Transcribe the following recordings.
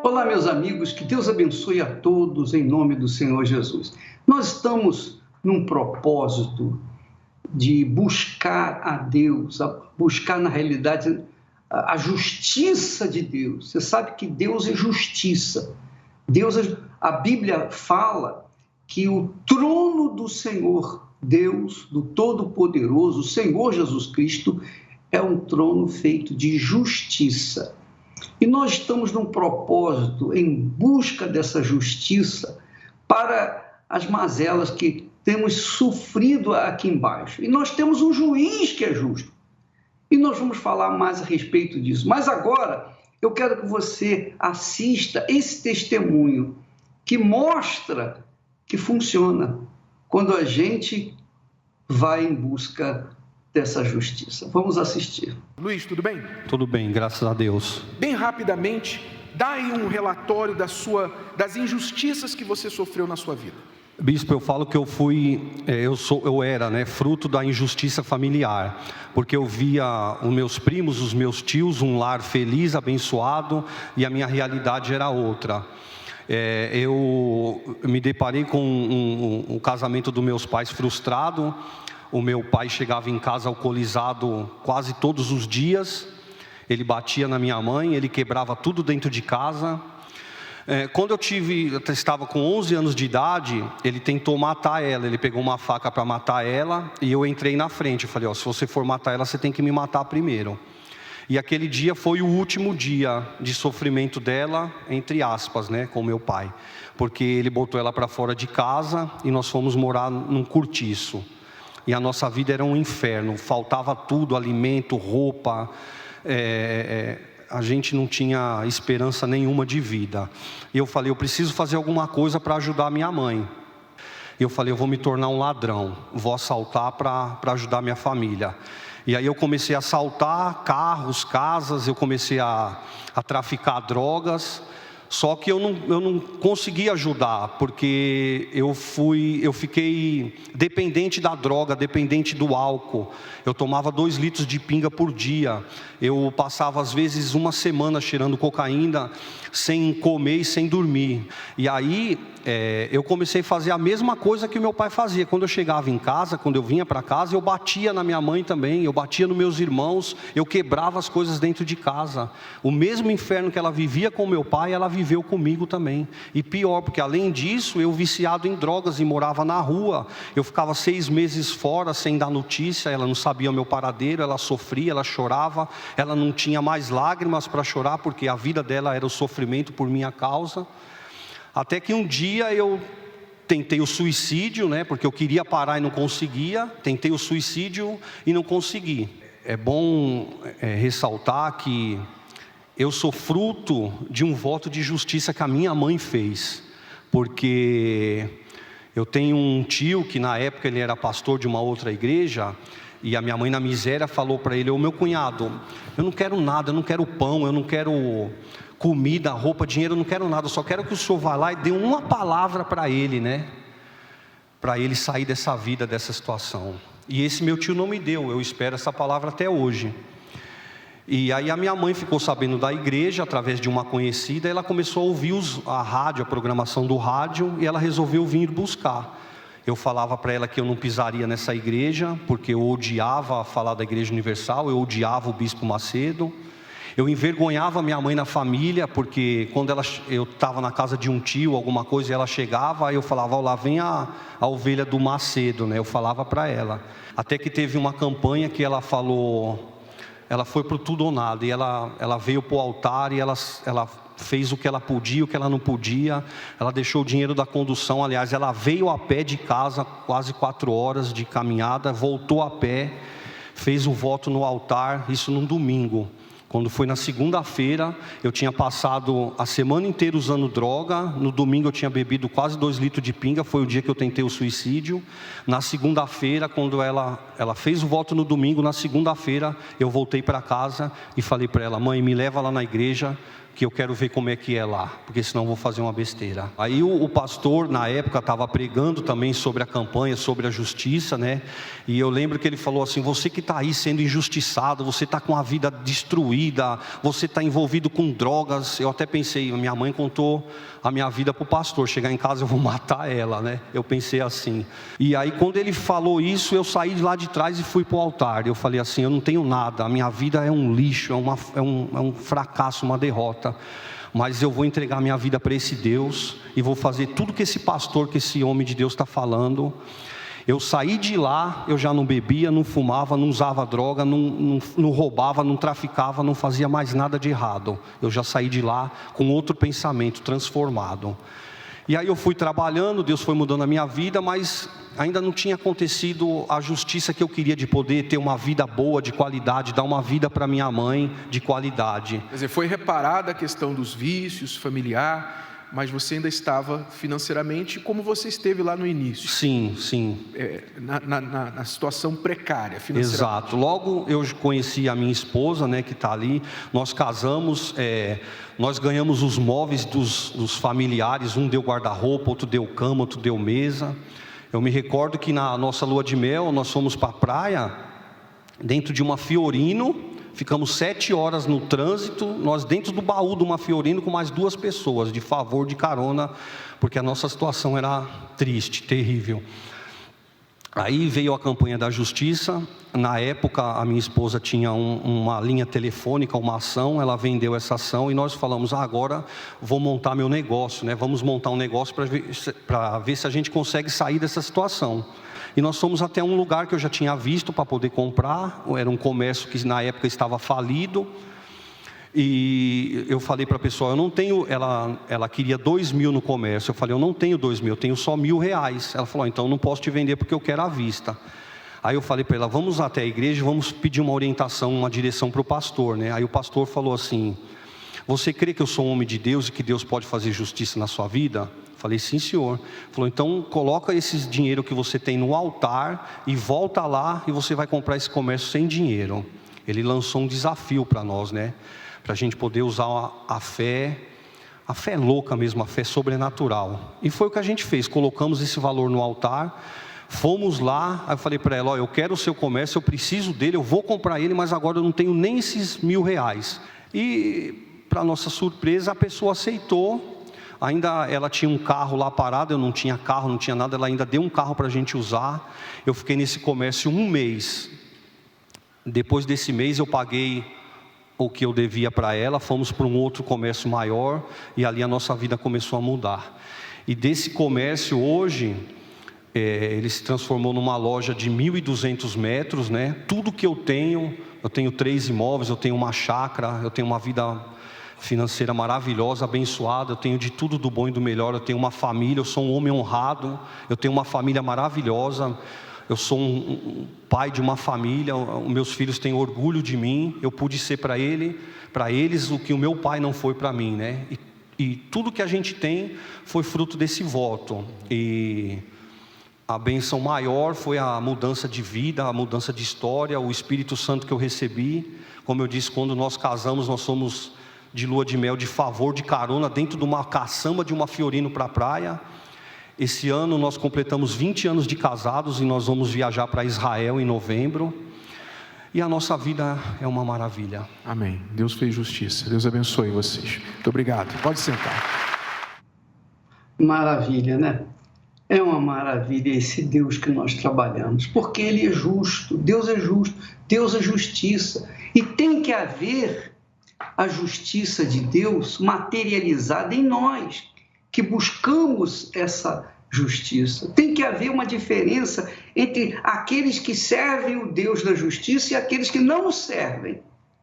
Olá, meus amigos, que Deus abençoe a todos em nome do Senhor Jesus. Nós estamos num propósito de buscar a Deus, buscar na realidade a justiça de Deus. Você sabe que Deus é justiça. A Bíblia fala que o trono do Senhor, Deus, do Todo-Poderoso, o Senhor Jesus Cristo, é um trono feito de justiça. E nós estamos num propósito em busca dessa justiça para as mazelas que temos sofrido aqui embaixo. E nós temos um juiz que é justo. E nós vamos falar mais a respeito disso. Mas agora eu quero que você assista esse testemunho que mostra que funciona quando a gente vai em busca dessa justiça. Vamos assistir. Luiz, tudo bem? Tudo bem, graças a Deus. Bem rapidamente, dá aí um relatório das injustiças que você sofreu na sua vida. Bispo, eu falo que eu era fruto da injustiça familiar, porque eu via os meus primos, os meus tios, um lar feliz, abençoado, e a minha realidade era outra. Eu me deparei com um casamento dos meus pais frustrado. O meu pai chegava em casa alcoolizado quase todos os dias. Ele batia na minha mãe, ele quebrava tudo dentro de casa. Quando eu estava com 11 anos de idade, ele tentou matar ela. Ele pegou uma faca para matar ela e eu entrei na frente. Eu falei, se você for matar ela, você tem que me matar primeiro. E aquele dia foi o último dia de sofrimento dela, entre aspas, com meu pai. Porque ele botou ela para fora de casa e nós fomos morar num cortiço. E a nossa vida era um inferno, faltava tudo, alimento, roupa, a gente não tinha esperança nenhuma de vida. E eu falei, eu preciso fazer alguma coisa para ajudar minha mãe. E eu falei, eu vou me tornar um ladrão, vou assaltar para ajudar minha família. E aí eu comecei a assaltar carros, casas, eu comecei a traficar drogas. Só que eu não consegui ajudar, porque eu fiquei dependente da droga, dependente do álcool. Eu tomava 2 litros de pinga por dia. Eu passava às vezes uma semana cheirando cocaína, sem comer e sem dormir. E aí eu comecei a fazer a mesma coisa que o meu pai fazia. Quando eu chegava em casa, quando eu vinha para casa, eu batia na minha mãe também, eu batia nos meus irmãos, eu quebrava as coisas dentro de casa. O mesmo inferno que ela vivia com meu pai, ela viveu comigo também. E pior, porque além disso, eu viciado em drogas e morava na rua. Eu ficava 6 meses fora sem dar notícia, ela não sabia o meu paradeiro, ela sofria, ela chorava, ela não tinha mais lágrimas para chorar, porque a vida dela era o sofrimento por minha causa. Até que um dia eu tentei o suicídio, porque eu queria parar e não conseguia. Tentei o suicídio e não consegui. É bom ressaltar que eu sou fruto de um voto de justiça que a minha mãe fez. Porque eu tenho um tio que na época ele era pastor de uma outra igreja. E a minha mãe na miséria falou para ele, meu cunhado, eu não quero nada, eu não quero pão, eu não quero comida, roupa, dinheiro, eu não quero nada, eu só quero que o senhor vá lá e dê uma palavra para ele, para ele sair dessa vida, dessa situação. E esse meu tio não me deu, eu espero essa palavra até hoje. E aí a minha mãe ficou sabendo da igreja, através de uma conhecida, ela começou a ouvir a rádio, a programação do rádio, e ela resolveu vir buscar. Eu falava para ela que eu não pisaria nessa igreja, porque eu odiava falar da Igreja Universal, eu odiava o Bispo Macedo. Eu envergonhava minha mãe na família, porque quando eu estava na casa de um tio, alguma coisa, e ela chegava, aí eu falava, lá vem a ovelha do Macedo, eu falava para ela. Até que teve uma campanha que ela falou, ela foi para o tudo ou nada, e ela veio para o altar, e ela fez o que ela podia, o que ela não podia. Ela deixou o dinheiro da condução, aliás, ela veio a pé de casa, quase 4 horas de caminhada, voltou a pé, fez o voto no altar, isso num domingo. Quando foi na segunda-feira, eu tinha passado a semana inteira usando droga. No domingo eu tinha bebido quase 2 litros de pinga, foi o dia que eu tentei o suicídio. Na segunda-feira, quando ela fez o voto no domingo, na segunda-feira eu voltei para casa e falei para ela, mãe, me leva lá na igreja, que eu quero ver como é que é lá, porque senão eu vou fazer uma besteira. Aí o pastor, na época, estava pregando também sobre a campanha, sobre a justiça, né? E eu lembro que ele falou assim: você que está aí sendo injustiçado, você está com a vida destruída, você está envolvido com drogas. Eu até pensei, minha mãe contou a minha vida para o pastor, chegar em casa eu vou matar ela, né? Eu pensei assim. E aí quando ele falou isso, eu saí de lá de trás e fui para o altar. Eu falei assim: eu não tenho nada, a minha vida é um lixo, é um fracasso, uma derrota, mas eu vou entregar minha vida para esse Deus e vou fazer tudo que esse pastor, que esse homem de Deus está falando. Eu saí de lá, eu já não bebia, não fumava, não usava droga, não roubava, não traficava, não fazia mais nada de errado. Eu já saí de lá com outro pensamento, transformado. E aí eu fui trabalhando, Deus foi mudando a minha vida, mas ainda não tinha acontecido a justiça que eu queria, de poder ter uma vida boa, de qualidade, dar uma vida para minha mãe de qualidade. Quer dizer, foi reparada a questão dos vícios, familiar, mas você ainda estava financeiramente como você esteve lá no início. Sim, sim. Na situação precária financeiramente. Exato. Logo eu conheci a minha esposa, né, que está ali. Nós casamos, nós ganhamos os móveis dos familiares. Um deu guarda-roupa, outro deu cama, outro deu mesa. Eu me recordo que na nossa lua de mel nós fomos para a praia dentro de uma Fiorino. Ficamos 7 horas no trânsito, nós dentro do baú de uma Fiorino com mais 2 pessoas, de favor, de carona, porque a nossa situação era triste, terrível. Aí veio a campanha da justiça. Na época a minha esposa tinha uma linha telefônica, uma ação, ela vendeu essa ação e nós falamos: agora vou montar meu negócio, né? Vamos montar um negócio para ver se a gente consegue sair dessa situação. E nós fomos até um lugar que eu já tinha visto para poder comprar. Era um comércio que na época estava falido. E eu falei para a pessoa: eu não tenho, ela queria 2.000 no comércio. Eu falei: eu não tenho 2.000, eu tenho só R$1.000. Ela falou: então não posso te vender porque eu quero à vista. Aí eu falei para ela: vamos até a igreja, vamos pedir uma orientação, uma direção para o pastor, né? Aí o pastor falou assim: você crê que eu sou um homem de Deus e que Deus pode fazer justiça na sua vida? Falei: sim, senhor. Falou: então coloca esse dinheiro que você tem no altar e volta lá e você vai comprar esse comércio sem dinheiro. Ele lançou um desafio para nós, né? Para a gente poder usar a fé louca mesmo, a fé sobrenatural. E foi o que a gente fez, colocamos esse valor no altar, fomos lá. Aí eu falei para ela: ó, eu quero o seu comércio, eu preciso dele, eu vou comprar ele, mas agora eu não tenho nem esses R$1.000. E para nossa surpresa a pessoa aceitou. Ainda ela tinha um carro lá parado, eu não tinha carro, não tinha nada, ela ainda deu um carro para a gente usar. Eu fiquei nesse comércio 1 mês. Depois desse mês eu paguei o que eu devia para ela, fomos para um outro comércio maior e ali a nossa vida começou a mudar. E desse comércio hoje, ele se transformou numa loja de 1.200 metros, né? Tudo que eu tenho 3 imóveis, eu tenho uma chácara, eu tenho uma vida financeira maravilhosa, abençoada, eu tenho de tudo do bom e do melhor, eu tenho uma família, eu sou um homem honrado, eu tenho uma família maravilhosa, eu sou um pai de uma família, os meus filhos têm orgulho de mim, eu pude ser para eles o que o meu pai não foi para mim, né? E tudo que a gente tem foi fruto desse voto. E a bênção maior foi a mudança de vida, a mudança de história, o Espírito Santo que eu recebi. Como eu disse, quando nós casamos, nós somos de lua de mel, de favor, de carona, dentro de uma caçamba de uma Fiorino para a praia. Esse ano nós completamos 20 anos de casados e nós vamos viajar para Israel em novembro. E a nossa vida é uma maravilha. Amém. Deus fez justiça. Deus abençoe vocês. Muito obrigado. Pode sentar. Maravilha, né? É uma maravilha esse Deus que nós trabalhamos, porque Ele é justo, Deus é justo, Deus é justiça. E tem que haver a justiça de Deus materializada em nós, que buscamos essa justiça. Tem que haver uma diferença entre aqueles que servem o Deus da justiça e aqueles que não o servem.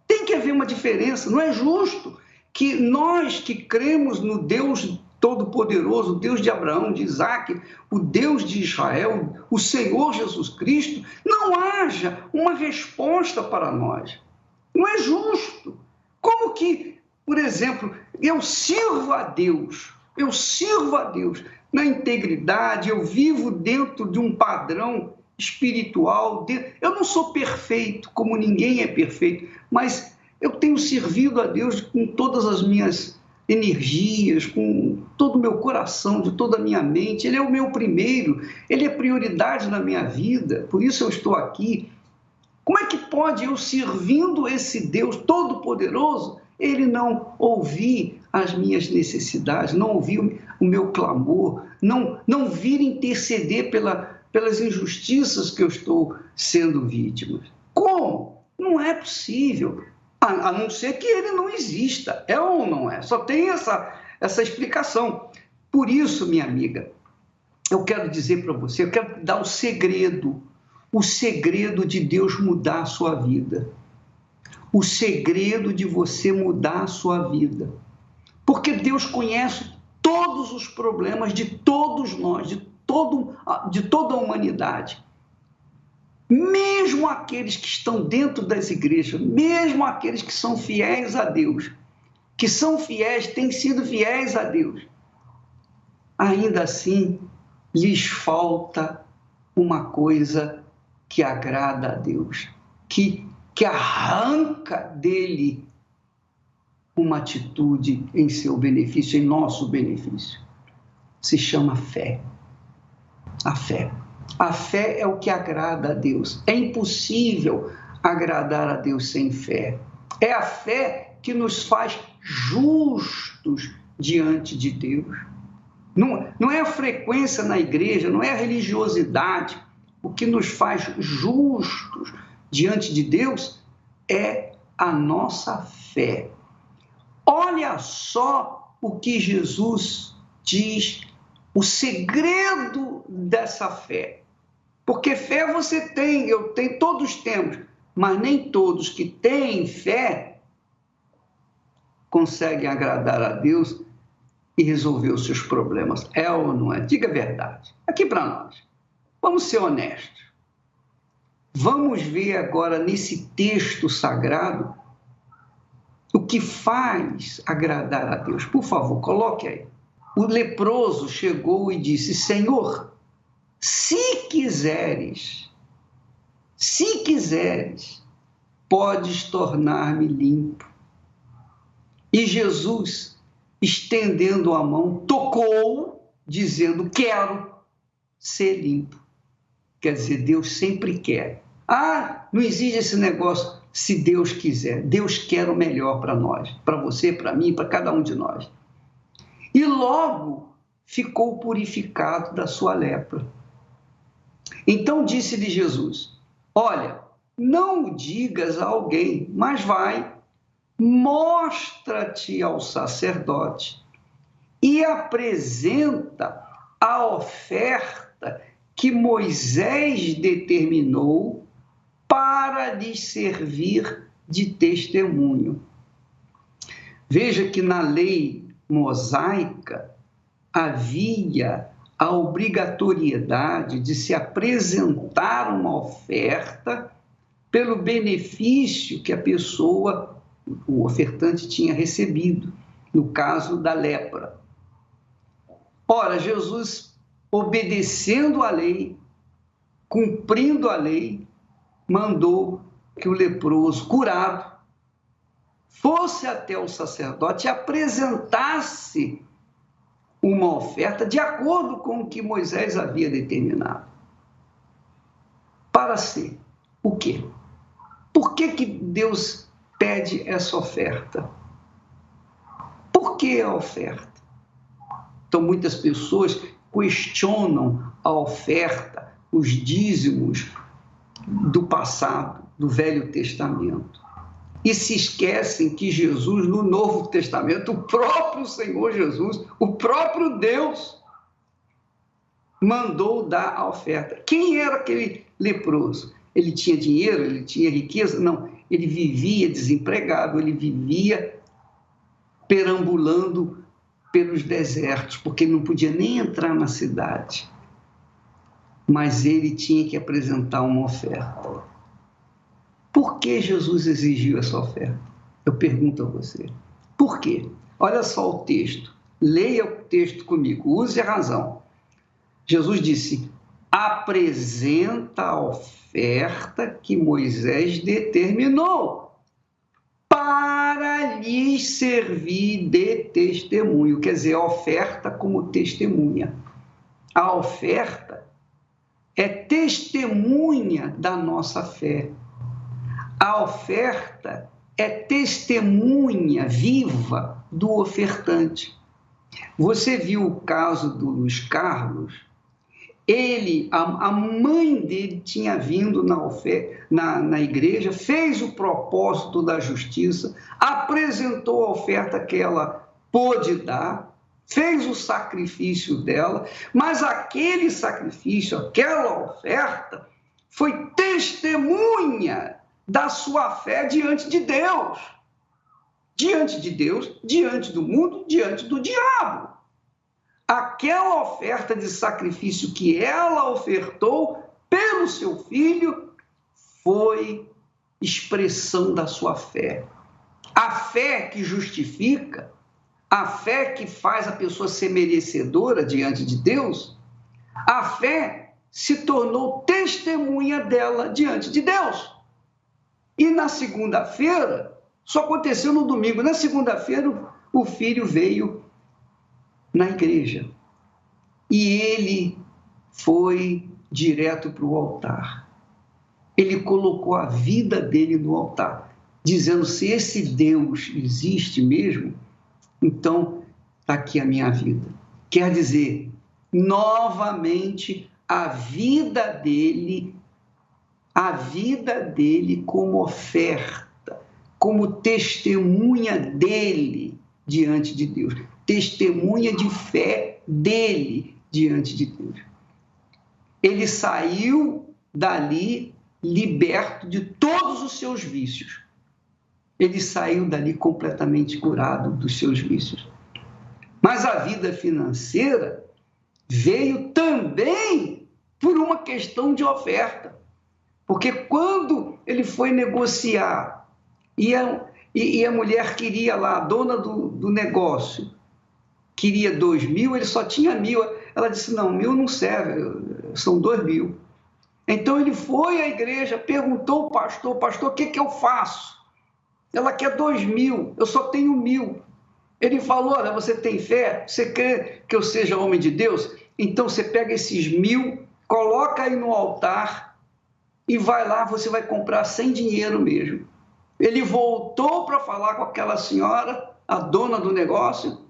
Tem que haver uma diferença. Não é justo que nós que cremos no Deus Todo-Poderoso, o Deus de Abraão, de Isaac, o Deus de Israel, o Senhor Jesus Cristo, não haja uma resposta para nós. Não é justo. Como que, por exemplo, eu sirvo a Deus na integridade, eu vivo dentro de um padrão espiritual. Eu não sou perfeito, como ninguém é perfeito, mas eu tenho servido a Deus com todas as minhas energias, com todo o meu coração, de toda a minha mente. Ele é o meu primeiro, Ele é prioridade na minha vida, por isso eu estou aqui. Como é que pode eu, servindo esse Deus Todo-Poderoso, Ele não ouvir as minhas necessidades, não ouvir o meu clamor, não vir interceder pelas injustiças que eu estou sendo vítima? Como? Não é possível, a não ser que Ele não exista. É ou não é? Só tem essa explicação. Por isso, minha amiga, eu quero dizer para você, eu quero dar o segredo de Deus mudar a sua vida. O segredo de você mudar a sua vida. Porque Deus conhece todos os problemas de todos nós, de toda a humanidade. Mesmo aqueles que estão dentro das igrejas, mesmo aqueles que são fiéis a Deus, que são fiéis, têm sido fiéis a Deus, ainda assim lhes falta uma coisa que agrada a Deus, que arranca dele uma atitude em seu benefício, em nosso benefício. Se chama fé. A fé. A fé é o que agrada a Deus. É impossível agradar a Deus sem fé. É a fé que nos faz justos diante de Deus. Não é a frequência na igreja, não é a religiosidade. O que nos faz justos diante de Deus é a nossa fé. Olha só o que Jesus diz, o segredo dessa fé. Porque fé você tem, eu tenho, todos temos, mas nem todos que têm fé conseguem agradar a Deus e resolver os seus problemas. É ou não é? Diga a verdade. Aqui para nós. Vamos ser honestos. Vamos ver agora nesse texto sagrado o que faz agradar a Deus. Por favor, coloque aí. O leproso chegou e disse: Senhor, se quiseres, podes tornar-me limpo. E Jesus, estendendo a mão, tocou, dizendo: quero ser limpo. Quer dizer, Deus sempre quer. Não existe esse negócio, se Deus quiser. Deus quer o melhor para nós, para você, para mim, para cada um de nós. E logo ficou purificado da sua lepra. Então disse-lhe Jesus: olha, não o digas a alguém, mas vai, mostra-te ao sacerdote e apresenta a oferta que Moisés determinou para lhes servir de testemunho. Veja que na lei mosaica havia a obrigatoriedade de se apresentar uma oferta pelo benefício que a pessoa, o ofertante, tinha recebido, no caso da lepra. Ora, Jesus, obedecendo à lei, cumprindo a lei, mandou que o leproso curado fosse até o sacerdote e apresentasse uma oferta de acordo com o que Moisés havia determinado. Para ser o quê? Por que Deus pede essa oferta? Por que a oferta? Então, muitas pessoas questionam a oferta, os dízimos do passado, do Velho Testamento. E se esquecem que Jesus, no Novo Testamento, o próprio Senhor Jesus, o próprio Deus, mandou dar a oferta. Quem era aquele leproso? Ele tinha dinheiro? Ele tinha riqueza? Não, ele vivia desempregado, ele vivia perambulando pelos desertos, porque ele não podia nem entrar na cidade. Mas ele tinha que apresentar uma oferta. Por que Jesus exigiu essa oferta? Eu pergunto a você. Por quê? Olha só o texto. Leia o texto comigo. Use a razão. Jesus disse: apresenta a oferta que Moisés determinou para lhes servir de testemunho, quer dizer, a oferta como testemunha. A oferta é testemunha da nossa fé. A oferta é testemunha viva do ofertante. Você viu o caso do Luiz Carlos? A mãe dele tinha vindo na igreja, fez o propósito da justiça, apresentou a oferta que ela pôde dar, fez o sacrifício dela, mas aquele sacrifício, aquela oferta, foi testemunha da sua fé diante de Deus. Diante de Deus, diante do mundo, diante do diabo. Aquela oferta de sacrifício que ela ofertou pelo seu filho foi expressão da sua fé. A fé que justifica, a fé que faz a pessoa ser merecedora diante de Deus, a fé se tornou testemunha dela diante de Deus. E na segunda-feira, só aconteceu no domingo, na segunda-feira o filho veio na igreja. E ele foi direto para o altar. Ele colocou a vida dele no altar, dizendo: se esse Deus existe mesmo, então está aqui a minha vida. Quer dizer, novamente, a vida dele como oferta, como testemunha dele diante de Deus. Testemunha de fé dele diante de Deus. Ele saiu dali liberto de todos os seus vícios. Ele saiu dali completamente curado dos seus vícios. Mas a vida financeira veio também por uma questão de oferta. Porque quando ele foi negociar e a mulher queria lá, a dona do negócio, queria 2.000, ele só tinha 1.000. Ela disse: não, 1.000 não serve, são 2.000. Então ele foi à igreja, perguntou ao pastor: pastor, o que eu faço? Ela quer 2.000, eu só tenho 1.000. Ele falou: olha, você tem fé? Você crê que eu seja homem de Deus? Então você pega esses 1.000, coloca aí no altar e vai lá, você vai comprar sem dinheiro mesmo. Ele voltou para falar com aquela senhora, a dona do negócio,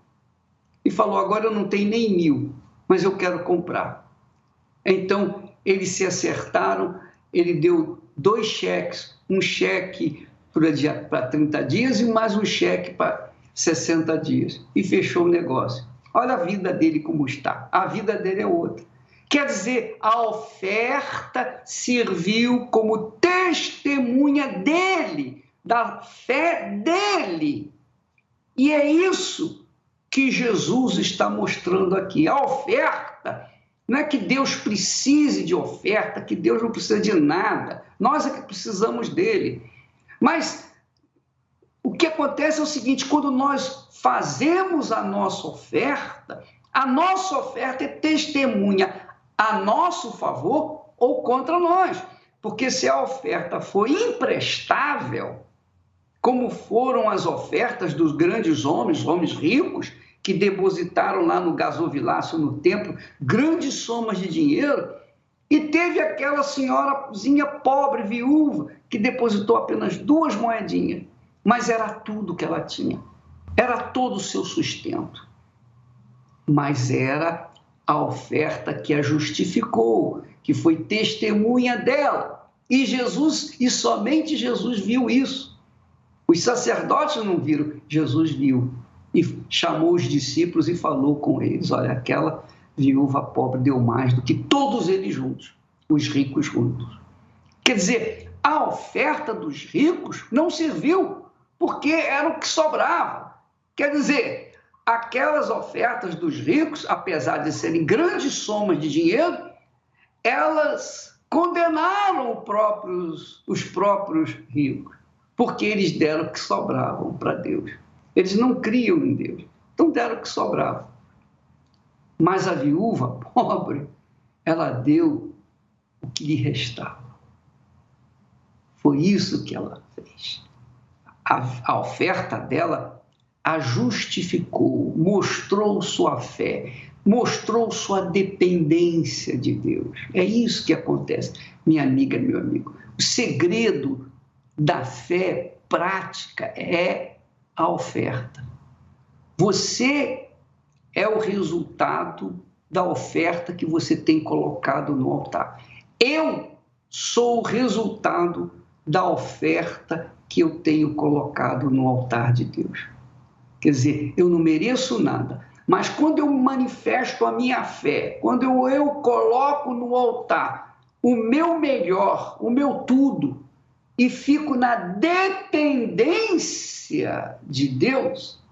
e falou: agora eu não tenho nem 1.000, mas eu quero comprar. Então, eles se acertaram, ele deu 2 cheques, um cheque para 30 dias e mais um cheque para 60 dias, e fechou o negócio. Olha a vida dele como está, a vida dele é outra. Quer dizer, a oferta serviu como testemunha dele, da fé dele. E é isso que Jesus está mostrando aqui. A oferta, não é que Deus precise de oferta, que Deus não precisa de nada. Nós é que precisamos dele. Mas o que acontece é o seguinte: quando nós fazemos a nossa oferta é testemunha a nosso favor ou contra nós. Porque se a oferta for imprestável, como foram as ofertas dos grandes homens ricos, que depositaram lá no gasofilácio, no templo, grandes somas de dinheiro, e teve aquela senhorazinha pobre, viúva, que depositou apenas 2 moedinhas, mas era tudo que ela tinha, era todo o seu sustento. Mas era a oferta que a justificou, que foi testemunha dela. E somente Jesus viu isso. Os sacerdotes não viram, Jesus viu. E chamou os discípulos e falou com eles: olha, aquela viúva pobre deu mais do que todos eles juntos, os ricos juntos. Quer dizer, a oferta dos ricos não serviu, porque era o que sobrava. Quer dizer, aquelas ofertas dos ricos, apesar de serem grandes somas de dinheiro, elas condenaram os próprios ricos, porque eles deram o que sobravam para Deus. Eles não criam em Deus, então deram o que sobrava. Mas a viúva pobre, ela deu o que lhe restava. Foi isso que ela fez. a oferta dela a justificou, mostrou sua fé, mostrou sua dependência de Deus. É isso que acontece, minha amiga, meu amigo. O segredo da fé prática é a oferta. Você é o resultado da oferta que você tem colocado no altar. Eu sou o resultado da oferta que eu tenho colocado no altar de Deus. Quer dizer, eu não mereço nada, mas quando eu manifesto a minha fé, quando eu coloco no altar o meu melhor, o meu tudo, e fico na dependência de Deus,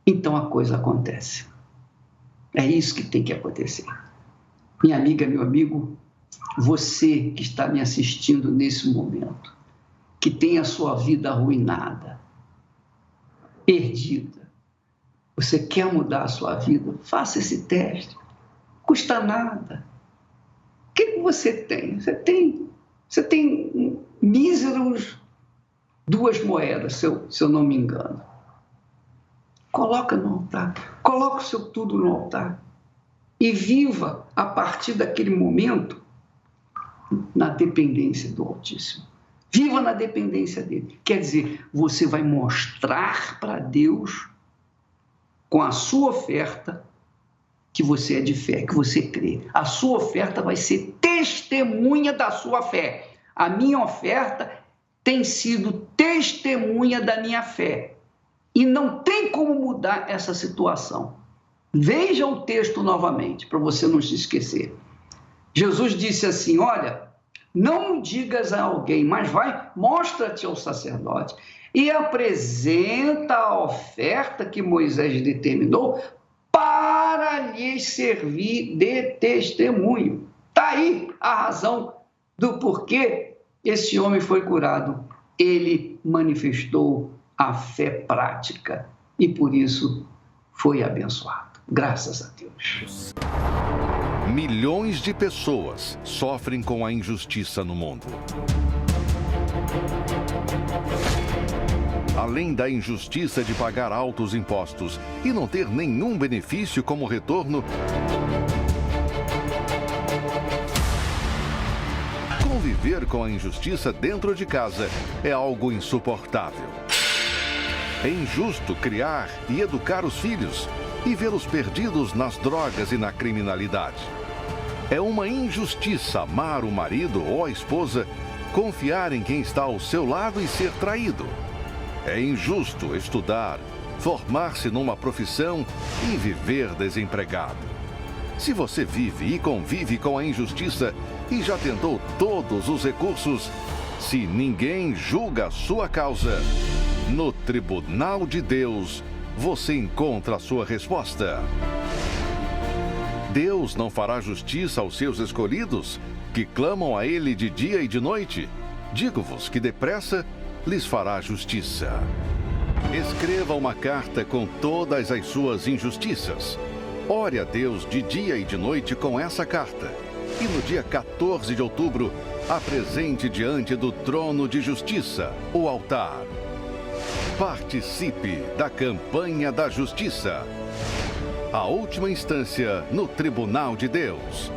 então a coisa acontece. É isso que tem que acontecer. Minha amiga, meu amigo, você que está me assistindo nesse momento, que tem a sua vida arruinada, perdida, você quer mudar a sua vida? Faça esse teste. Não custa nada. O que você tem? Você tem míseros 2 moedas, se eu não me engano. Coloca no altar. Coloca o seu tudo no altar. E viva, a partir daquele momento, na dependência do Altíssimo. Viva na dependência dele. Quer dizer, você vai mostrar para Deus, com a sua oferta, que você é de fé, que você crê. A sua oferta vai ser testemunha da sua fé. A minha oferta tem sido testemunha da minha fé. E não tem como mudar essa situação. Veja o texto novamente, para você não se esquecer. Jesus disse assim, olha, não digas a alguém, mas vai, mostra-te ao sacerdote e apresenta a oferta que Moisés determinou para lhes servir de testemunho. Está aí a razão do porquê esse homem foi curado. Ele manifestou a fé prática e por isso foi abençoado. Graças a Deus. Milhões de pessoas sofrem com a injustiça no mundo. Além da injustiça de pagar altos impostos e não ter nenhum benefício como retorno, conviver com a injustiça dentro de casa é algo insuportável. É injusto criar e educar os filhos e vê-los perdidos nas drogas e na criminalidade. É uma injustiça amar o marido ou a esposa, confiar em quem está ao seu lado e ser traído. É injusto estudar, formar-se numa profissão e viver desempregado. Se você vive e convive com a injustiça e já tentou todos os recursos, se ninguém julga a sua causa, no Tribunal de Deus, você encontra a sua resposta. Deus não fará justiça aos seus escolhidos, que clamam a Ele de dia e de noite? Digo-vos que depressa lhes fará justiça. Escreva uma carta com todas as suas injustiças. Ore a Deus de dia e de noite com essa carta. E no dia 14 de outubro, apresente diante do trono de justiça, o altar. Participe da campanha da justiça. A última instância no Tribunal de Deus.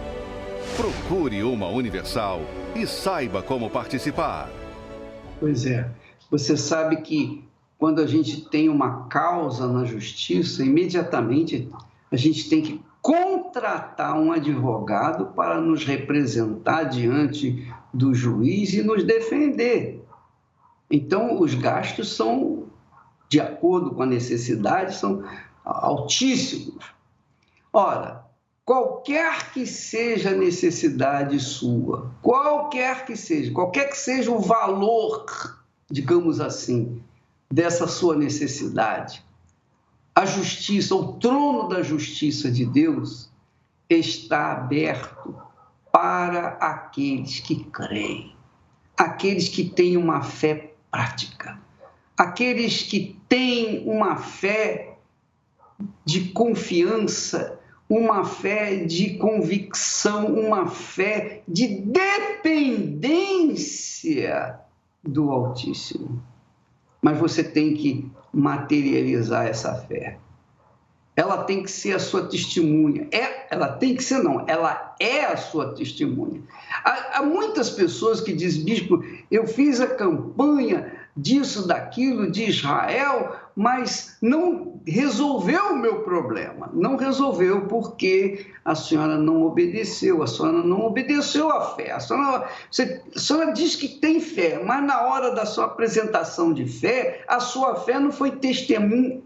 Procure uma Universal e saiba como participar. Pois é, você sabe que quando a gente tem uma causa na justiça, imediatamente a gente tem que contratar um advogado para nos representar diante do juiz e nos defender. Então, os gastos são, de acordo com a necessidade, são altíssimos. Ora, qualquer que seja a necessidade sua, qualquer que seja o valor, digamos assim, dessa sua necessidade, a justiça, o trono da justiça de Deus está aberto para aqueles que creem, aqueles que têm uma fé prática, aqueles que têm uma fé de confiança, uma fé de convicção, uma fé de dependência do Altíssimo. mas você tem que materializar essa fé. Ela tem que ser a sua testemunha. Ela tem que ser, não, ela é a sua testemunha. Há muitas pessoas que dizem, bispo, eu fiz a campanha disso, daquilo, de Israel, mas não resolveu o meu problema. Não resolveu porque a senhora não obedeceu, a senhora não obedeceu à fé. A senhora diz que tem fé, mas na hora da sua apresentação de fé, a sua fé não foi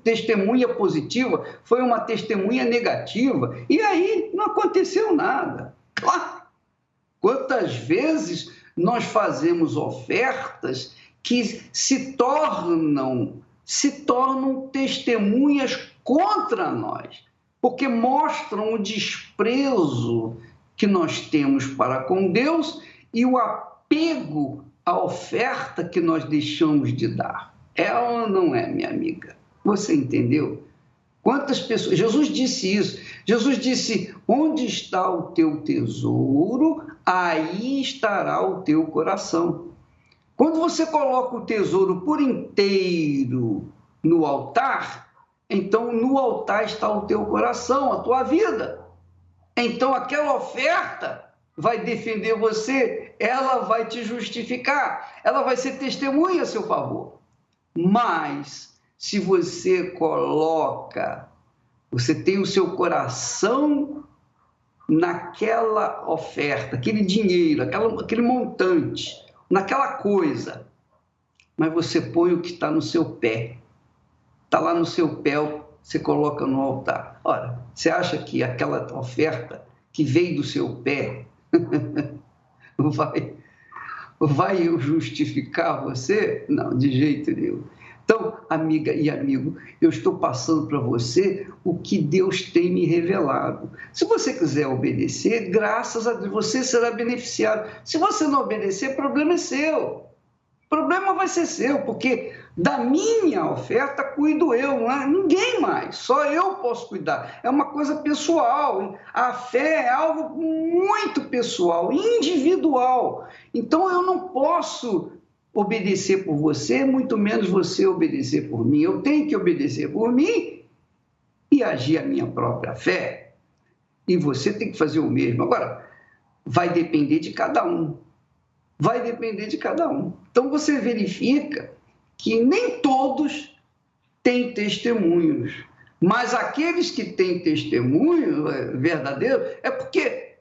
testemunha positiva, foi uma testemunha negativa. E aí não aconteceu nada. Quantas vezes nós fazemos ofertas que se tornam testemunhas contra nós, porque mostram o desprezo que nós temos para com Deus e o apego à oferta que nós deixamos de dar. É ou não é, minha amiga? Você entendeu? Quantas pessoas... Jesus disse isso. Jesus disse, onde está o teu tesouro, aí estará o teu coração. Quando você coloca o tesouro por inteiro no altar, então no altar está o teu coração, a tua vida. Então aquela oferta vai defender você, ela vai te justificar, ela vai ser testemunha a seu favor. Mas se você tem o seu coração naquela oferta, aquele dinheiro, aquele montante, naquela coisa, mas você põe o que está no seu pé, está lá no seu pé, você coloca no altar. Ora, você acha que aquela oferta que veio do seu pé vai justificar você? Não, de jeito nenhum. Então, amiga e amigo, eu estou passando para você o que Deus tem me revelado. Se você quiser obedecer, graças a Deus, você será beneficiado. Se você não obedecer, o problema é seu. O problema vai ser seu, porque da minha oferta cuido eu, não é ninguém mais. Só eu posso cuidar. É uma coisa pessoal. A fé é algo muito pessoal, individual. Então, eu não posso obedecer por você, muito menos você obedecer por mim. Eu tenho que obedecer por mim e agir a minha própria fé. E você tem que fazer o mesmo. Agora, vai depender de cada um. Vai depender de cada um. Então, você verifica que nem todos têm testemunhos, mas aqueles que têm testemunho verdadeiro é porque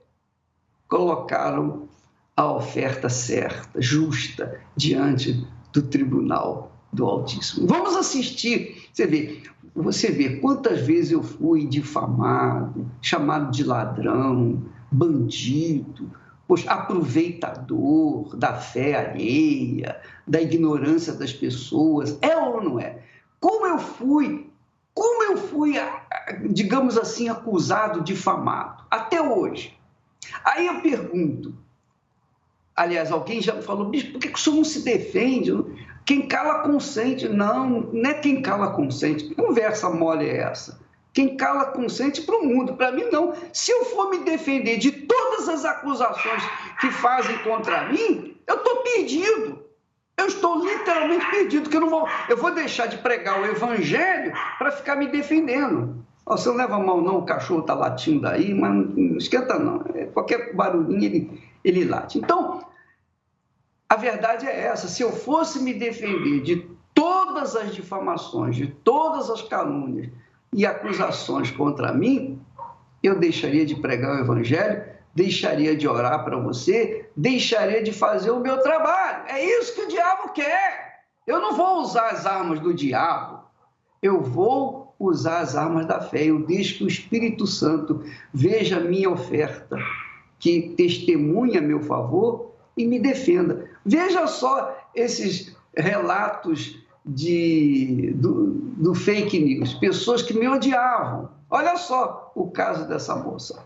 colocaram a oferta certa, justa, diante do tribunal do Altíssimo. Vamos assistir, você vê quantas vezes eu fui difamado, chamado de ladrão, bandido, aproveitador da fé alheia, da ignorância das pessoas, é ou não é? Como eu fui, digamos assim, acusado, difamado, até hoje. Aí eu pergunto, aliás, alguém já falou, bicho, por que o senhor não se defende? Quem cala consente. Não é quem cala consente. Que conversa mole é essa? Quem cala consente para o mundo, para mim não. Se eu for me defender de todas as acusações que fazem contra mim, eu estou perdido. Eu estou literalmente perdido, porque eu vou deixar de pregar o evangelho para ficar me defendendo. Você não leva mal não, o cachorro está latindo daí, mas não esquenta não. Qualquer barulhinho ele late. Então, a verdade é essa. Se eu fosse me defender de todas as difamações, de todas as calúnias e acusações contra mim, eu deixaria de pregar o evangelho, deixaria de orar para você, deixaria de fazer o meu trabalho. É isso que o diabo quer. Eu não vou usar as armas do diabo, eu vou usar as armas da fé. Eu deixo que o Espírito Santo veja a minha oferta, que testemunha a meu favor e me defenda. Veja só esses relatos do fake news, pessoas que me odiavam. Olha só o caso dessa moça.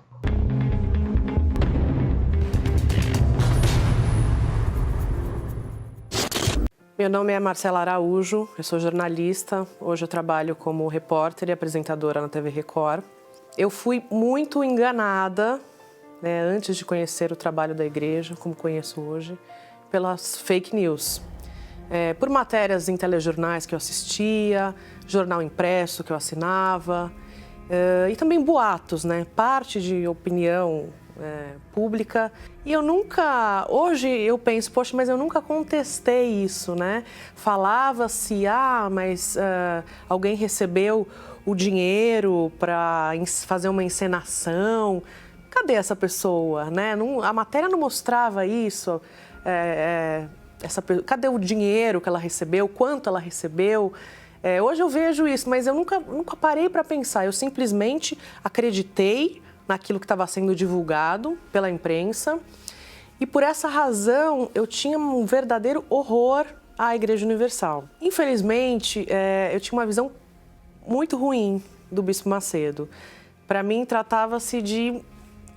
Meu nome é Marcela Araújo, eu sou jornalista, hoje eu trabalho como repórter e apresentadora na TV Record. Eu fui muito enganada, antes de conhecer o trabalho da igreja, como conheço hoje, pelas fake news. por matérias em telejornais que eu assistia, jornal impresso que eu assinava, e também boatos, né? Parte de opinião pública. E eu nunca, hoje eu penso, poxa, mas eu nunca contestei isso, né? Falava-se, mas alguém recebeu o dinheiro para fazer uma encenação. Cadê essa pessoa, né? A matéria não mostrava isso. Cadê o dinheiro que ela recebeu? Quanto ela recebeu? Hoje eu vejo isso, mas eu nunca parei para pensar. Eu simplesmente acreditei naquilo que estava sendo divulgado pela imprensa e por essa razão eu tinha um verdadeiro horror à Igreja Universal. Infelizmente, eu tinha uma visão muito ruim do Bispo Macedo. Para mim, tratava-se de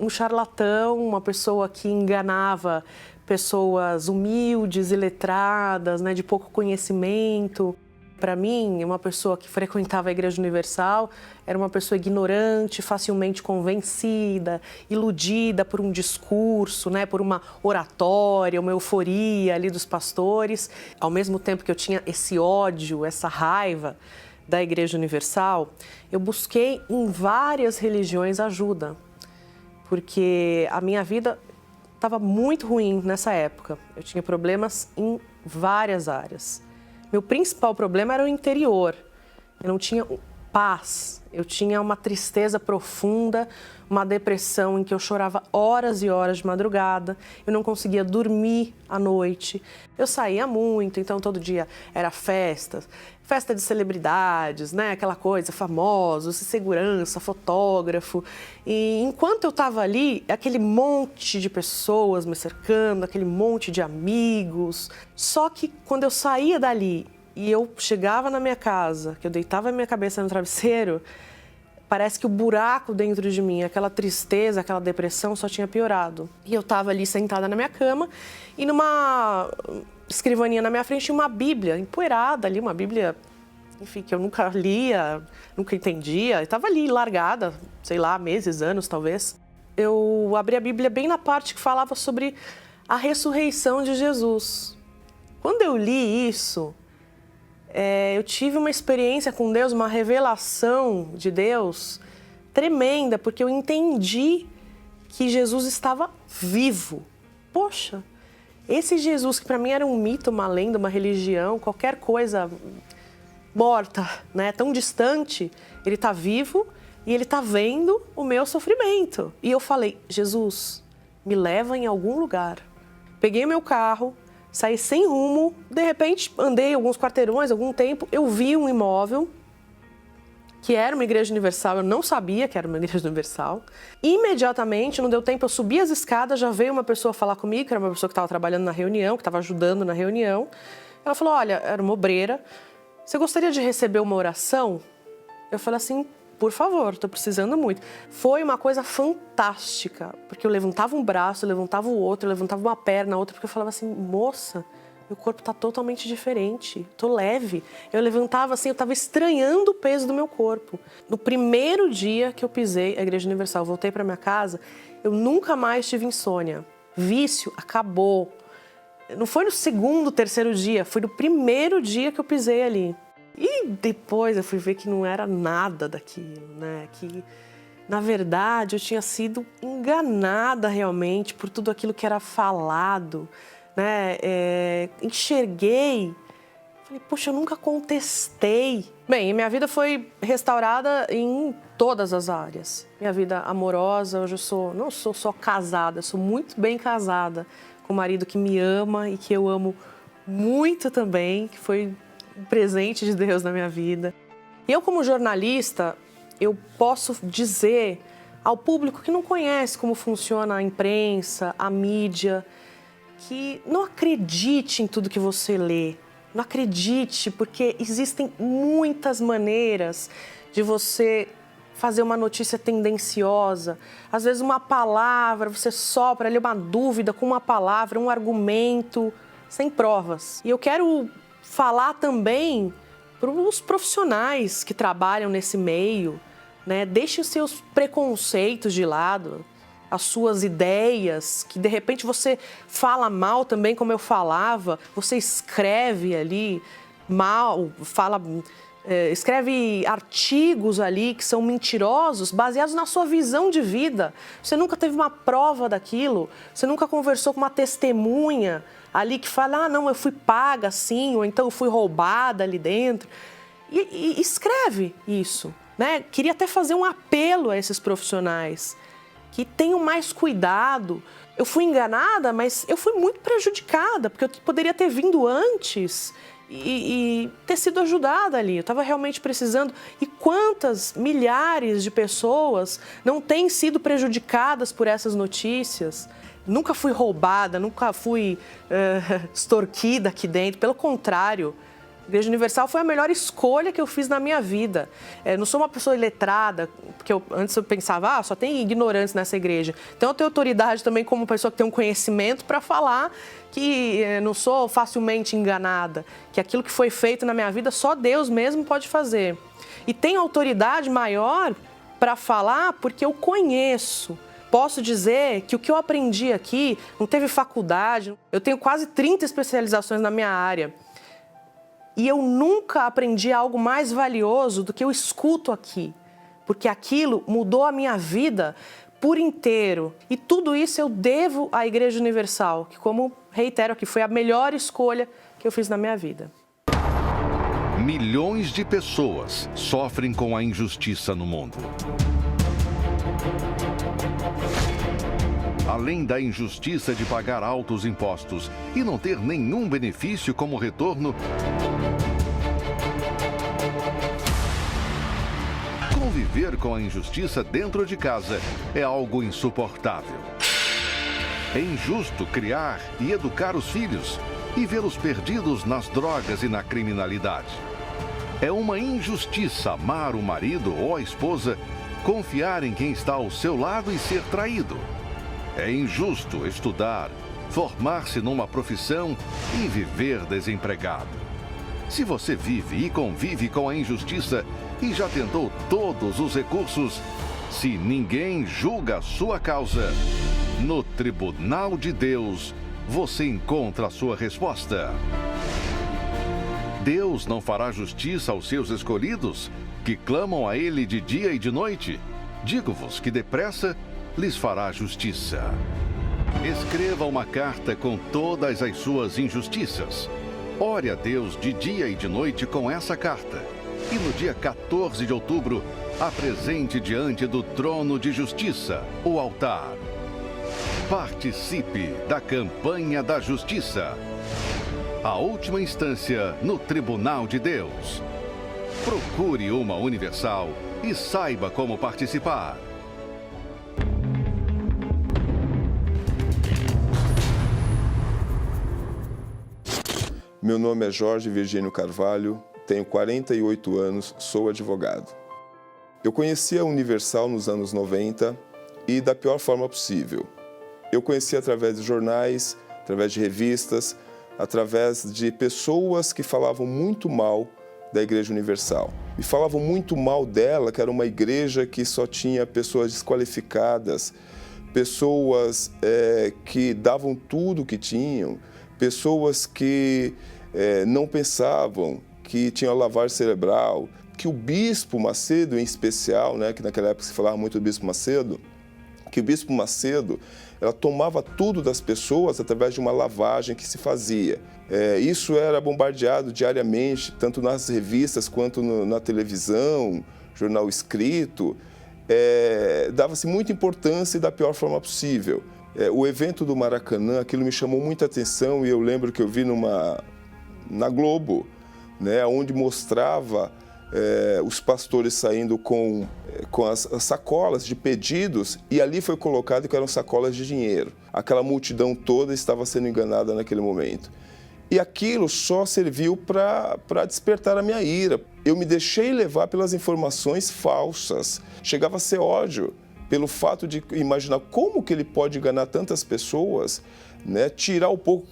um charlatão, uma pessoa que enganava pessoas humildes e letradas, né, de pouco conhecimento. Para mim, uma pessoa que frequentava a Igreja Universal era uma pessoa ignorante, facilmente convencida, iludida por um discurso, né, por uma oratória, uma euforia ali dos pastores. Ao mesmo tempo que eu tinha esse ódio, essa raiva da Igreja Universal, eu busquei em várias religiões ajuda, porque a minha vida estava muito ruim nessa época. Eu tinha problemas em várias áreas. Meu principal problema era o interior. Eu não tinha paz, eu tinha uma tristeza profunda, uma depressão em que eu chorava horas e horas de madrugada, eu não conseguia dormir à noite. Eu saía muito, então todo dia era festa de celebridades, né? Aquela coisa, famosos, segurança, fotógrafo. E enquanto eu estava ali, aquele monte de pessoas me cercando, aquele monte de amigos. Só que quando eu saía dali e eu chegava na minha casa, que eu deitava a minha cabeça no travesseiro, parece que o buraco dentro de mim, aquela tristeza, aquela depressão só tinha piorado. E eu estava ali sentada na minha cama e numa escrivaninha na minha frente tinha uma Bíblia empoeirada ali, uma Bíblia, enfim, que eu nunca lia, nunca entendia. Estava ali largada, sei lá, meses, anos talvez. Eu abri a Bíblia bem na parte que falava sobre a ressurreição de Jesus. Quando eu li isso, eu tive uma experiência com Deus, uma revelação de Deus tremenda, porque eu entendi que Jesus estava vivo. Poxa, esse Jesus que para mim era um mito, uma lenda, uma religião, qualquer coisa morta, né, tão distante, ele está vivo e ele está vendo o meu sofrimento. E eu falei, Jesus, me leva em algum lugar. Peguei meu carro, saí sem rumo, de repente andei alguns quarteirões, algum tempo, eu vi um imóvel que era uma Igreja Universal, eu não sabia que era uma Igreja Universal. Imediatamente, não deu tempo, eu subi as escadas, já veio uma pessoa falar comigo, que era uma pessoa que estava trabalhando na reunião, que estava ajudando na reunião. Ela falou, olha, era uma obreira, você gostaria de receber uma oração? Eu falei assim, por favor, estou precisando muito. Foi uma coisa fantástica, porque eu levantava um braço, eu levantava o outro, eu levantava uma perna, a outra, porque eu falava assim, moça, meu corpo está totalmente diferente, estou leve. Eu levantava assim, eu estava estranhando o peso do meu corpo. No primeiro dia que eu pisei a Igreja Universal, voltei para minha casa, eu nunca mais tive insônia. Vício acabou. Não foi no segundo, terceiro dia, foi no primeiro dia que eu pisei ali. E depois eu fui ver que não era nada daquilo, né? Que, na verdade, eu tinha sido enganada realmente por tudo aquilo que era falado, né? Enxerguei, falei, poxa, eu nunca contestei. Bem, minha vida foi restaurada em todas as áreas. Minha vida amorosa, hoje eu não sou só casada, eu sou muito bem casada, com um marido que me ama e que eu amo muito também, que foi um presente de Deus na minha vida. E eu, como jornalista, eu posso dizer ao público que não conhece como funciona a imprensa, a mídia, que não acredite em tudo que você lê. Não acredite, porque existem muitas maneiras de você fazer uma notícia tendenciosa. Às vezes uma palavra, você sopra ali uma dúvida com uma palavra, um argumento, sem provas. E eu quero falar também para os profissionais que trabalham nesse meio, né? Deixe os seus preconceitos de lado. as suas ideias, que de repente você fala mal também, como eu falava, você escreve ali mal, escreve artigos ali que são mentirosos, baseados na sua visão de vida. Você nunca teve uma prova daquilo, você nunca conversou com uma testemunha ali que fala, não, eu fui paga assim, ou então eu fui roubada ali dentro. E escreve isso, né? Queria até fazer um apelo a esses profissionais que tenham mais cuidado. Eu fui enganada, mas eu fui muito prejudicada, porque eu poderia ter vindo antes e ter sido ajudada ali. Eu estava realmente precisando. E quantas milhares de pessoas não têm sido prejudicadas por essas notícias? Nunca fui roubada, nunca fui extorquida aqui dentro. Pelo contrário, a Igreja Universal foi a melhor escolha que eu fiz na minha vida. Não sou uma pessoa iletrada, porque antes eu pensava, só tem ignorantes nessa igreja. Então eu tenho autoridade também como pessoa que tem um conhecimento para falar que não sou facilmente enganada, que aquilo que foi feito na minha vida só Deus mesmo pode fazer. E tenho autoridade maior para falar porque eu conheço. Posso dizer que o que eu aprendi aqui não teve faculdade, eu tenho quase 30 especializações na minha área. E eu nunca aprendi algo mais valioso do que eu escuto aqui, porque aquilo mudou a minha vida por inteiro. E tudo isso eu devo à Igreja Universal, que, como reitero aqui, foi a melhor escolha que eu fiz na minha vida. Milhões de pessoas sofrem com a injustiça no mundo. Além da injustiça de pagar altos impostos e não ter nenhum benefício como retorno, conviver com a injustiça dentro de casa é algo insuportável. É injusto criar e educar os filhos e vê-los perdidos nas drogas e na criminalidade. É uma injustiça amar o marido ou a esposa, confiar em quem está ao seu lado e ser traído. É injusto estudar, formar-se numa profissão e viver desempregado. Se você vive e convive com a injustiça e já tentou todos os recursos, se ninguém julga a sua causa, no Tribunal de Deus você encontra a sua resposta. Deus não fará justiça aos seus escolhidos, que clamam a Ele de dia e de noite? Digo-vos que depressa lhes fará justiça. Escreva uma carta com todas as suas injustiças. Ore a Deus de dia e de noite com essa carta. E no dia 14 de outubro, apresente diante do trono de justiça o altar. Participe da campanha da justiça. A última instância no Tribunal de Deus. Procure uma Universal e saiba como participar. Meu nome é Jorge Virgínio Carvalho, tenho 48 anos, sou advogado. Eu conheci a Universal nos anos 90 e da pior forma possível. Eu conheci através de jornais, através de revistas, através de pessoas que falavam muito mal da Igreja Universal. E falavam muito mal dela, que era uma igreja que só tinha pessoas desqualificadas, pessoas que davam tudo o que tinham, pessoas que não pensavam, que tinham lavagem cerebral, que o Bispo Macedo, em especial, né, que naquela época se falava muito do Bispo Macedo, que o Bispo Macedo ela tomava tudo das pessoas através de uma lavagem que se fazia. Isso era bombardeado diariamente, tanto nas revistas quanto na televisão, jornal escrito. Dava-se muita importância e da pior forma possível. O evento do Maracanã, aquilo me chamou muita atenção e eu lembro que eu vi na Globo, né, onde mostrava os pastores saindo com as sacolas de pedidos e ali foi colocado que eram sacolas de dinheiro. Aquela multidão toda estava sendo enganada naquele momento. E aquilo só serviu para despertar a minha ira. Eu me deixei levar pelas informações falsas. Chegava a ser ódio pelo fato de imaginar como que ele pode enganar tantas pessoas, né? Tirar o pouco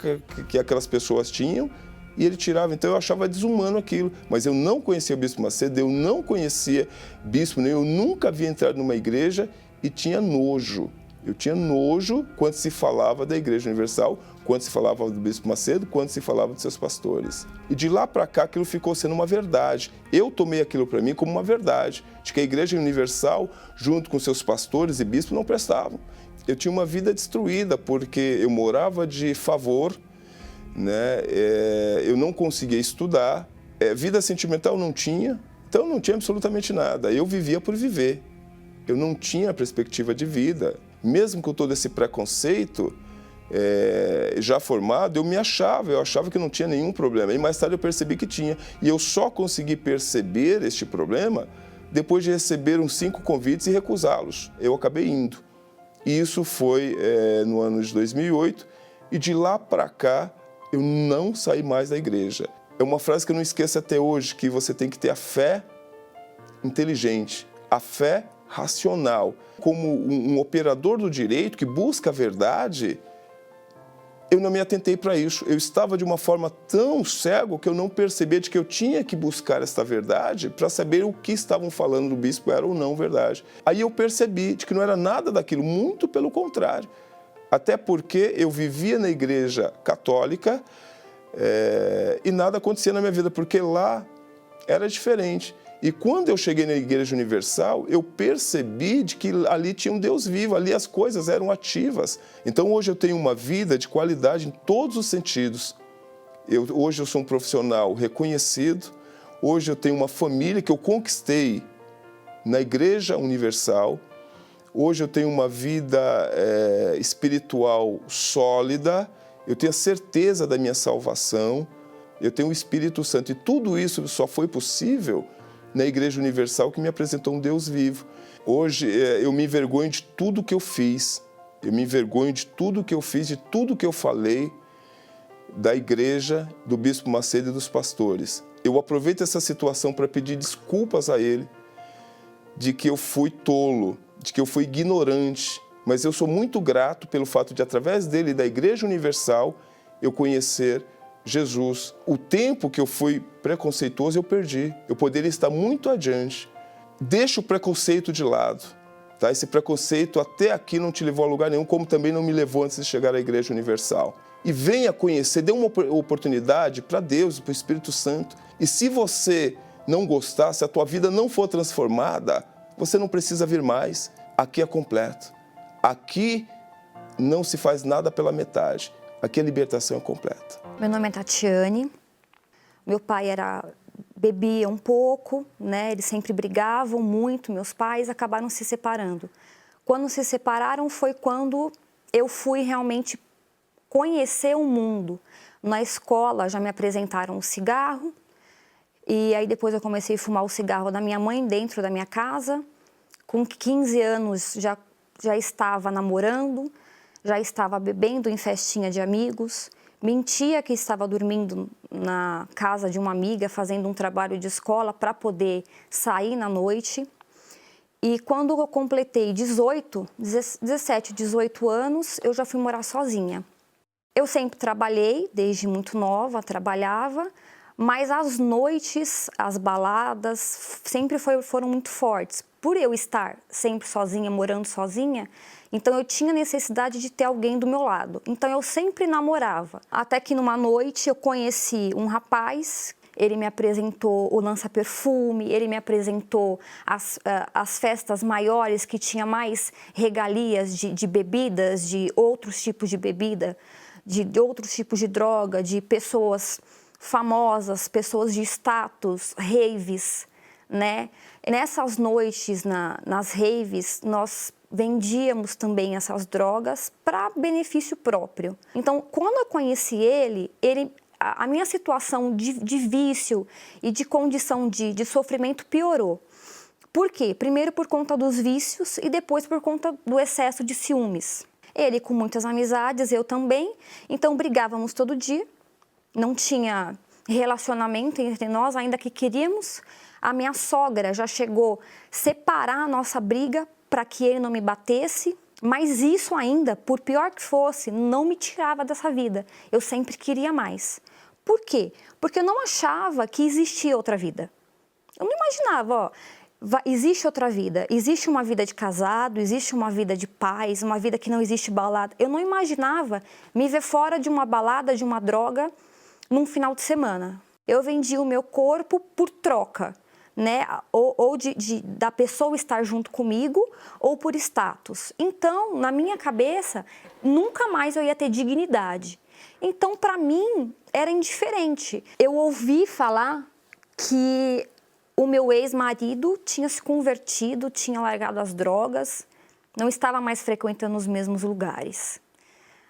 que aquelas pessoas tinham e ele tirava. Então eu achava desumano aquilo, mas eu não conhecia o Bispo Macedo, eu não conhecia bispo nenhum, eu nunca havia entrado numa igreja e tinha nojo. Eu tinha nojo quando se falava da Igreja Universal, quando se falava do Bispo Macedo, quando se falava dos seus pastores. E de lá para cá aquilo ficou sendo uma verdade. Eu tomei aquilo para mim como uma verdade, de que a Igreja Universal, junto com seus pastores e bispos, não prestavam. Eu tinha uma vida destruída porque eu morava de favor, né? Eu não conseguia estudar, vida sentimental não tinha, então não tinha absolutamente nada. Eu vivia por viver, eu não tinha perspectiva de vida. Mesmo com todo esse preconceito, já formado, eu achava que não tinha nenhum problema. E mais tarde eu percebi que tinha. E eu só consegui perceber este problema depois de receber uns 5 convites e recusá-los. Eu acabei indo. E isso foi no ano de 2008. E de lá para cá, eu não saí mais da igreja. É uma frase que eu não esqueço até hoje, que você tem que ter a fé inteligente, a fé racional. Como um operador do direito que busca a verdade, eu não me atentei para isso. Eu estava de uma forma tão cego que eu não percebia de que eu tinha que buscar esta verdade para saber o que estavam falando do bispo era ou não verdade. Aí eu percebi de que não era nada daquilo, muito pelo contrário. Até porque eu vivia na igreja católica e nada acontecia na minha vida, porque lá era diferente. E quando eu cheguei na Igreja Universal, eu percebi de que ali tinha um Deus vivo, ali as coisas eram ativas. Então hoje eu tenho uma vida de qualidade em todos os sentidos. Hoje eu sou um profissional reconhecido, hoje eu tenho uma família que eu conquistei na Igreja Universal, hoje eu tenho uma vida espiritual sólida, eu tenho a certeza da minha salvação, eu tenho o Espírito Santo e tudo isso só foi possível na Igreja Universal, que me apresentou um Deus vivo. Hoje eu me envergonho de tudo que eu fiz, eu me envergonho de tudo que eu fiz, de tudo que eu falei da igreja, do Bispo Macedo e dos pastores. Eu aproveito essa situação para pedir desculpas a ele, de que eu fui tolo, de que eu fui ignorante, mas eu sou muito grato pelo fato de, através dele e da Igreja Universal, eu conhecer Jesus. O tempo que eu fui preconceituoso, eu perdi. Eu poderia estar muito adiante. Deixa o preconceito de lado. Tá? Esse preconceito até aqui não te levou a lugar nenhum, como também não me levou antes de chegar à Igreja Universal. E venha conhecer, dê uma oportunidade para Deus, para o Espírito Santo. E se você não gostar, se a tua vida não for transformada, você não precisa vir mais. Aqui é completo. Aqui não se faz nada pela metade. Aqui a libertação é completa. Meu nome é Tatiane. Meu pai bebia um pouco, né? Eles sempre brigavam muito. Meus pais acabaram se separando. Quando se separaram foi quando eu fui realmente conhecer o mundo. Na escola já me apresentaram o cigarro e aí depois eu comecei a fumar o cigarro da minha mãe dentro da minha casa. Com 15 anos já estava namorando, já estava bebendo em festinha de amigos, mentia que estava dormindo na casa de uma amiga, fazendo um trabalho de escola para poder sair na noite. E quando eu completei 17, 18 anos, eu já fui morar sozinha. Eu sempre trabalhei, desde muito nova, trabalhava, mas as noites, as baladas, sempre foram muito fortes. Por eu estar sempre sozinha, morando sozinha, então eu tinha necessidade de ter alguém do meu lado. Então eu sempre namorava. Até que numa noite eu conheci um rapaz, ele me apresentou o lança-perfume, ele me apresentou as festas maiores que tinha mais regalias de bebidas, de outros tipos de bebida, de outros tipos de droga, de pessoas famosas, pessoas de status, raves, né? Nessas noites, nas raves, nós vendíamos também essas drogas para benefício próprio. Então, quando eu conheci ele a minha situação de vício e de condição de sofrimento piorou. Por quê? Primeiro por conta dos vícios e depois por conta do excesso de ciúmes. Ele com muitas amizades, eu também, então brigávamos todo dia, não tinha relacionamento entre nós, ainda que queríamos. A minha sogra já chegou a separar a nossa briga para que ele não me batesse, mas isso ainda, por pior que fosse, não me tirava dessa vida. Eu sempre queria mais. Por quê? Porque eu não achava que existia outra vida. Eu não imaginava, existe outra vida. Existe uma vida de casado, existe uma vida de paz, uma vida que não existe balada. Eu não imaginava me ver fora de uma balada, de uma droga, num final de semana. Eu vendia o meu corpo por troca, né? Ou da pessoa estar junto comigo, ou por status. Então, na minha cabeça, nunca mais eu ia ter dignidade. Então, para mim, era indiferente. Eu ouvi falar que o meu ex-marido tinha se convertido, tinha largado as drogas, não estava mais frequentando os mesmos lugares.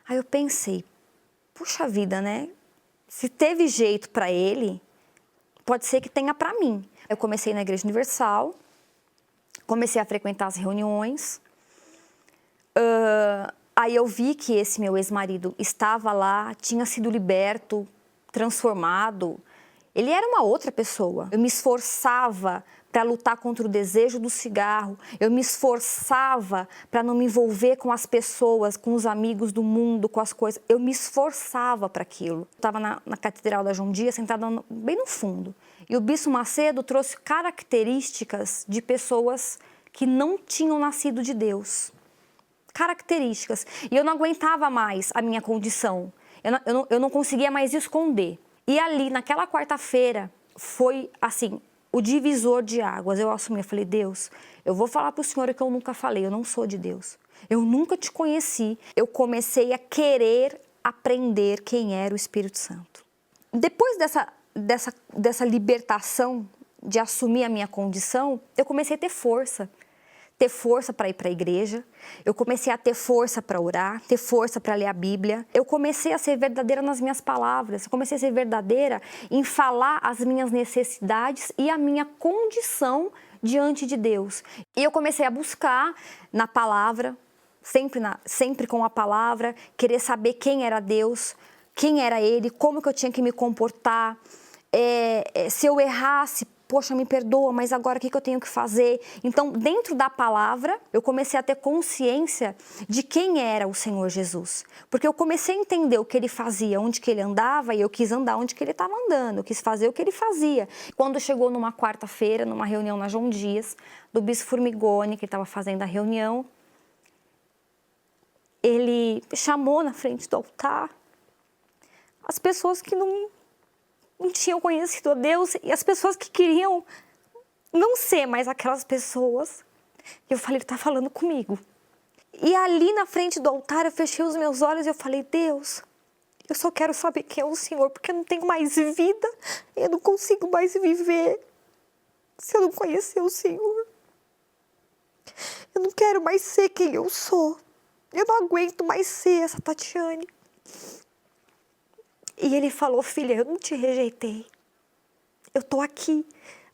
Aí eu pensei, puxa vida, né? Se teve jeito para ele, pode ser que tenha para mim. Eu comecei na Igreja Universal, comecei a frequentar as reuniões. Aí eu vi que esse meu ex-marido estava lá, tinha sido liberto, transformado. Ele era uma outra pessoa. Eu me esforçava para lutar contra o desejo do cigarro. Eu me esforçava para não me envolver com as pessoas, com os amigos do mundo, com as coisas. Eu me esforçava para aquilo. Eu estava na Catedral da João Dias, sentada bem no fundo. E o Bispo Macedo trouxe características de pessoas que não tinham nascido de Deus. Características. E eu não aguentava mais a minha condição. Eu não conseguia mais esconder. E ali, naquela quarta-feira, foi assim, o divisor de águas. Eu assumi, eu falei, Deus, eu vou falar para o Senhor que eu nunca falei, eu não sou de Deus. Eu nunca te conheci. Eu comecei a querer aprender quem era o Espírito Santo. Depois dessa libertação, de assumir a minha condição, eu comecei a ter força para ir para a igreja, eu comecei a ter força para orar, ter força para ler a Bíblia. Eu comecei a ser verdadeira nas minhas palavras, eu comecei a ser verdadeira em falar as minhas necessidades e a minha condição diante de Deus. E eu comecei a buscar na palavra, sempre com a palavra, querer saber quem era Deus, quem era Ele, como que eu tinha que me comportar, se eu errasse, poxa, me perdoa, mas agora o que eu tenho que fazer? Então, dentro da palavra, eu comecei a ter consciência de quem era o Senhor Jesus. Porque eu comecei a entender o que Ele fazia, onde que Ele andava, e eu quis andar onde que Ele estava andando, eu quis fazer o que Ele fazia. Quando chegou numa quarta-feira, numa reunião na João Dias, do Bispo Formigoni, que estava fazendo a reunião, ele chamou na frente do altar as pessoas que não tinham conhecido a Deus e as pessoas que queriam não ser mais aquelas pessoas. E eu falei, Ele está falando comigo. E ali na frente do altar eu fechei os meus olhos e eu falei, Deus, eu só quero saber quem é o Senhor, porque eu não tenho mais vida, eu não consigo mais viver se eu não conhecer o Senhor. Eu não quero mais ser quem eu sou. Eu não aguento mais ser essa Tatiane. E Ele falou, filha, eu não te rejeitei. Eu tô aqui.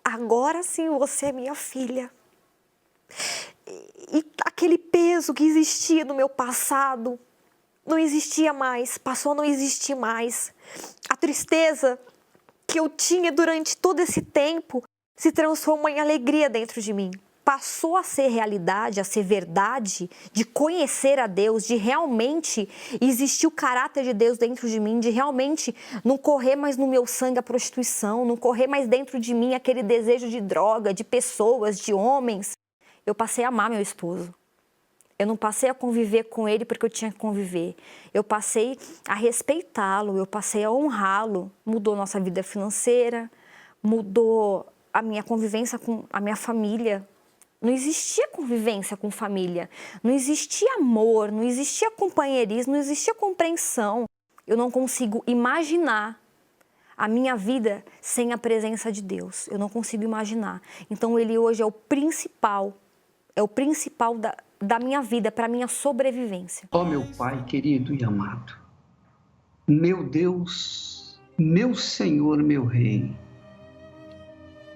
Agora sim você é minha filha. E aquele peso que existia no meu passado não existia mais, passou a não existir mais. A tristeza que eu tinha durante todo esse tempo se transformou em alegria dentro de mim. Passou a ser realidade, a ser verdade, de conhecer a Deus, de realmente existir o caráter de Deus dentro de mim, de realmente não correr mais no meu sangue a prostituição, não correr mais dentro de mim aquele desejo de droga, de pessoas, de homens. Eu passei a amar meu esposo. Eu não passei a conviver com ele porque eu tinha que conviver. Eu passei a respeitá-lo, eu passei a honrá-lo. Mudou nossa vida financeira, mudou a minha convivência com a minha família. Não existia convivência com família, não existia amor, não existia companheirismo, não existia compreensão. Eu não consigo imaginar a minha vida sem a presença de Deus. Eu não consigo imaginar. Então Ele hoje é o principal da minha vida, para a minha sobrevivência. Ó meu Pai querido e amado, meu Deus, meu Senhor, meu Rei,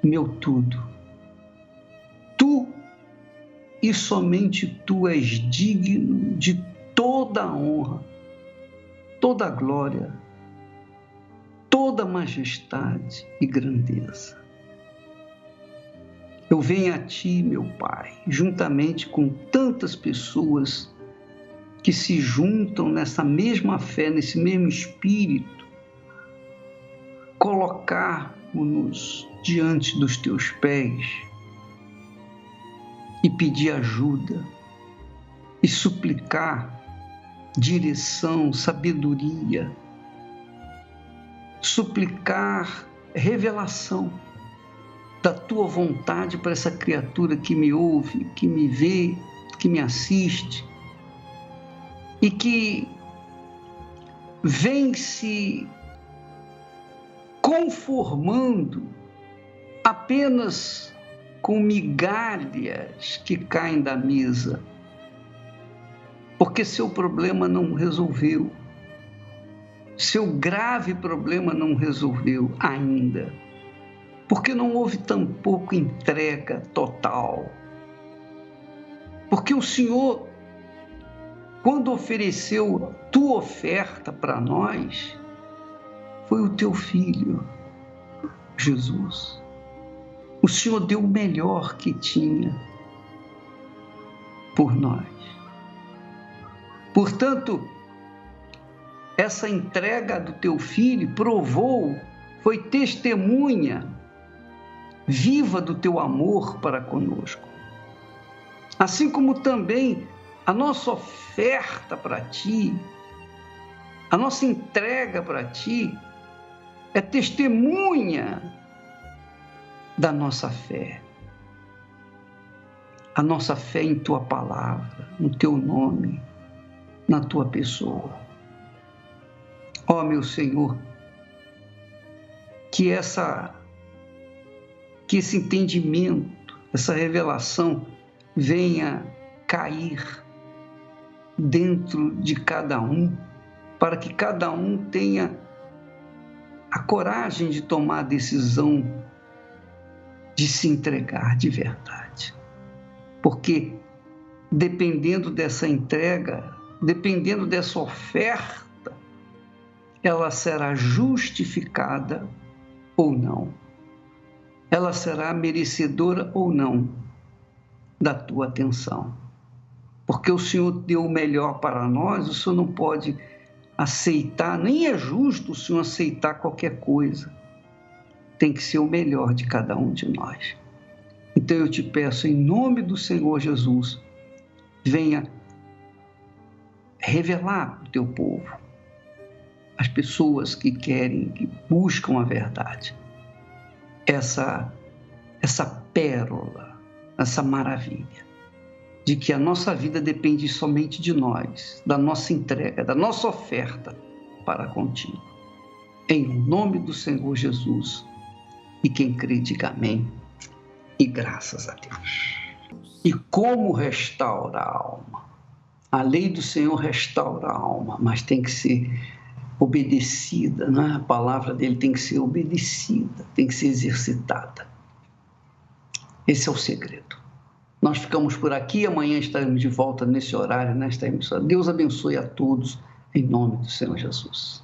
meu tudo. Tu e somente Tu és digno de toda a honra, toda a glória, toda a majestade e grandeza. Eu venho a Ti, meu Pai, juntamente com tantas pessoas que se juntam nessa mesma fé, nesse mesmo espírito, colocar-nos diante dos Teus pés, e pedir ajuda e suplicar direção, sabedoria, suplicar revelação da tua vontade para essa criatura que me ouve, que me vê, que me assiste e que vem se conformando apenas com migalhas que caem da mesa, porque seu problema não resolveu, seu grave problema não resolveu ainda, porque não houve tampouco entrega total, porque o Senhor, quando ofereceu tua oferta para nós, foi o teu Filho, Jesus. O Senhor deu o melhor que tinha por nós. Portanto, essa entrega do teu Filho provou, foi testemunha viva do teu amor para conosco. Assim como também a nossa oferta para ti, a nossa entrega para ti, é testemunha da nossa fé. A nossa fé em tua palavra, no teu nome, na tua pessoa. Ó meu Senhor, que esse entendimento, essa revelação venha cair dentro de cada um, para que cada um tenha a coragem de tomar a decisão de se entregar de verdade. Porque dependendo dessa entrega, dependendo dessa oferta, ela será justificada ou não. Ela será merecedora ou não da tua atenção. Porque o Senhor deu o melhor para nós, o Senhor não pode aceitar, nem é justo o Senhor aceitar qualquer coisa. Tem que ser o melhor de cada um de nós. Então eu te peço, em nome do Senhor Jesus, venha revelar para o teu povo, as pessoas que querem, que buscam a verdade, essa pérola, essa maravilha, de que a nossa vida depende somente de nós, da nossa entrega, da nossa oferta para contigo. Em nome do Senhor Jesus. E quem crê, diga amém. E graças a Deus. E como restaura a alma? A lei do Senhor restaura a alma, mas tem que ser obedecida, né? A palavra dele tem que ser obedecida, tem que ser exercitada. Esse é o segredo. Nós ficamos por aqui, amanhã estaremos de volta nesse horário, nesta emissora. Deus abençoe a todos, em nome do Senhor Jesus.